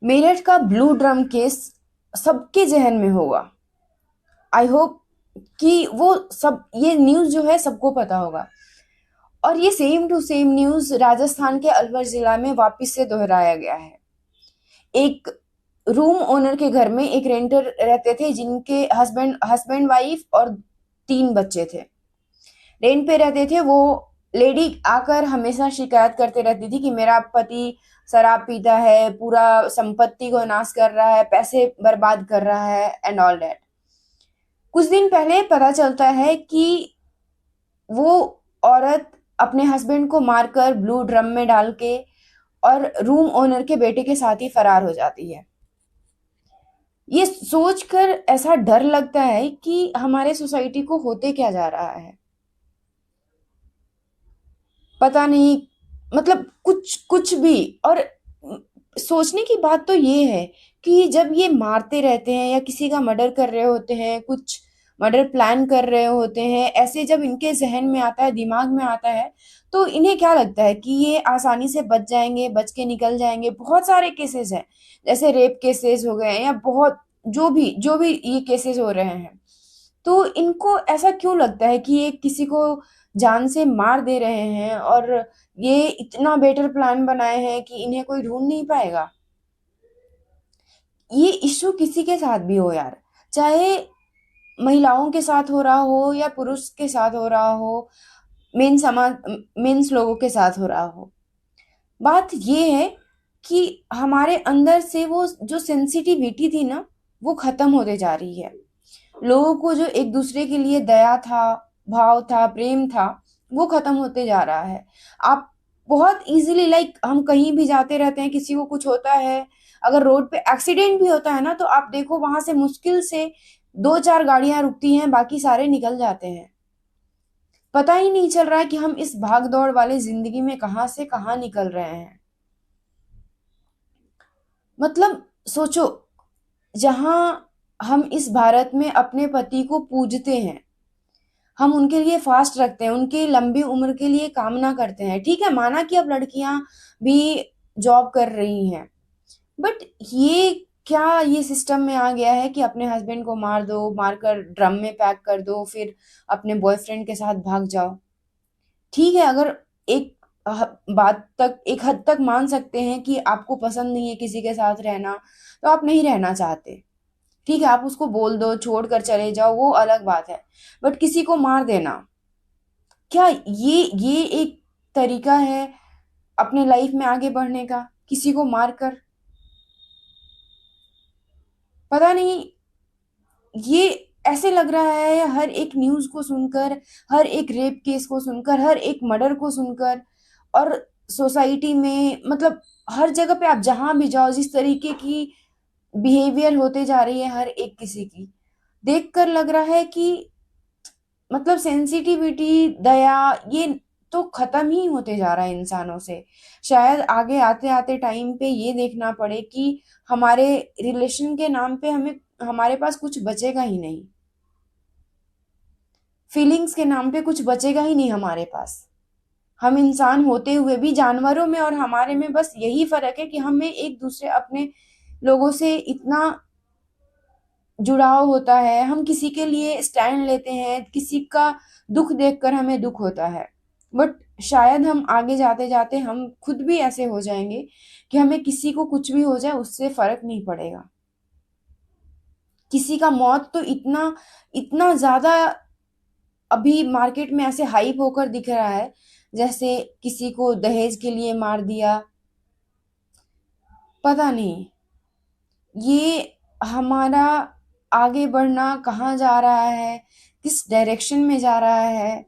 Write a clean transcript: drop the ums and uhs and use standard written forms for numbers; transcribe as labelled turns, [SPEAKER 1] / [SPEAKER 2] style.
[SPEAKER 1] मेरठ का blue drum case सबके जहन में होगा। आई होप कि वो सब ये न्यूज़ जो है सबको पता होगा। और ये same to same news Rajasthan के अलवर जिला में वापस से दोहराया गया है। एक रूम ओनर के घर में एक रेंटर रहते थे जिनके हस्बैंड हस्बैंड वाइफ और 3 बच्चे थे। रेंट पे रहते थे वो। लेडी आकर हमेशा शिकायत करते रहती थी कि मेरा पति शराब पीता है, पूरा संपत्ति को नाश कर रहा है, पैसे बर्बाद कर रहा है एंड ऑल दैट। कुछ दिन पहले पता चलता है कि वो औरत अपने हस्बैंड को मारकर ब्लू ड्रम में डाल के और रूम ओनर के बेटे के साथ ही फरार हो जाती है। ये सोचकर ऐसा डर लगता है कि हमारे सोसाइटी को होते क्या जा रहा है। पता नहीं, मतलब कुछ कुछ भी। और सोचने की बात तो ये है कि जब ये मारते रहते हैं या किसी का मर्डर कर रहे होते हैं, कुछ मर्डर प्लान कर रहे होते हैं, ऐसे जब इनके जहन में आता है, दिमाग में आता है, तो इन्हें क्या लगता है कि ये आसानी से बच जाएंगे, बच के निकल जाएंगे। बहुत सारे केसेस हैं, जैसे रेप केसेस हो गए हैं या बहुत जो भी ये केसेस हो रहे हैं। तो इनको ऐसा क्यों लगता है कि ये किसी को जान से मार दे रहे हैं और ये इतना बेटर प्लान बनाए हैं कि इन्हें कोई ढूंढ नहीं पाएगा। ये इश्यू किसी के साथ भी हो यार, चाहे महिलाओं के साथ हो रहा हो या पुरुष के साथ हो रहा हो, मेन समाज मेन्स लोगों के साथ हो रहा हो। बात ये है कि हमारे अंदर से वो जो सेंसिटिविटी थी ना, वो खत्म होते जा रही है। लोगों को जो एक दूसरे के लिए दया था, भाव था, प्रेम था, वो खत्म होते जा रहा है। आप बहुत इजीली, लाइक हम कहीं भी जाते रहते हैं, किसी को कुछ होता है, अगर रोड पे एक्सीडेंट भी होता है ना, तो आप देखो वहां से मुश्किल से 2-4 गाड़ियां रुकती हैं, बाकी सारे निकल जाते हैं। पता ही नहीं चल रहा है कि हम इस भाग दौड़ वाले जिंदगी में कहाँ से कहाँ निकल रहे हैं। मतलब सोचो, जहां हम इस भारत में अपने पति को पूजते हैं, हम उनके लिए फास्ट रखते हैं, उनकी लंबी उम्र के लिए कामना करते हैं। ठीक है, माना कि अब लड़कियां भी जॉब कर रही हैं, बट ये क्या ये सिस्टम में आ गया है कि अपने हस्बैंड को मार दो, मारकर ड्रम में पैक कर दो, फिर अपने बॉयफ्रेंड के साथ भाग जाओ। ठीक है, अगर एक बात तक, एक हद तक मान सकते हैं कि आपको पसंद नहीं है किसी के साथ रहना, तो आप नहीं रहना चाहते। ठीक है, आप उसको बोल दो, छोड़ कर चले जाओ, वो अलग बात है। बट किसी को मार देना, क्या ये एक तरीका है अपने लाइफ में आगे बढ़ने का, किसी को मारकर? पता नहीं, ये ऐसे लग रहा है हर एक न्यूज को सुनकर, हर एक रेप केस को सुनकर, हर एक मर्डर को सुनकर, और सोसाइटी में, मतलब हर जगह पे आप जहां भी जाओ, जिस तरीके की बिहेवियर होते जा रही है हर एक किसी की, देखकर लग रहा है कि मतलब सेंसिटिविटी, दया, ये तो खत्म ही होते जा रहा है इंसानों से। शायद आगे आते आते टाइम पे ये देखना पड़े कि हमारे रिलेशन के नाम पे हमें, हमारे पास कुछ बचेगा ही नहीं। फीलिंग्स के नाम पे कुछ बचेगा ही नहीं हमारे पास। हम इंसान होते हुए भी जानवरों में और हमारे में बस यही फर्क है कि हमें एक दूसरे अपने लोगों से इतना जुड़ाव होता है, हम किसी के लिए स्टैंड लेते हैं, किसी का दुख देखकर हमें दुख होता है। बट शायद हम आगे जाते जाते हम खुद भी ऐसे हो जाएंगे कि हमें किसी को कुछ भी हो जाए उससे फर्क नहीं पड़ेगा। किसी का मौत तो इतना इतना ज्यादा अभी मार्केट में ऐसे हाइप होकर दिख रहा है, जैसे किसी को दहेज के लिए मार दिया। पता नहीं ये हमारा आगे बढ़ना कहाँ जा रहा है, किस डायरेक्शन में जा रहा है।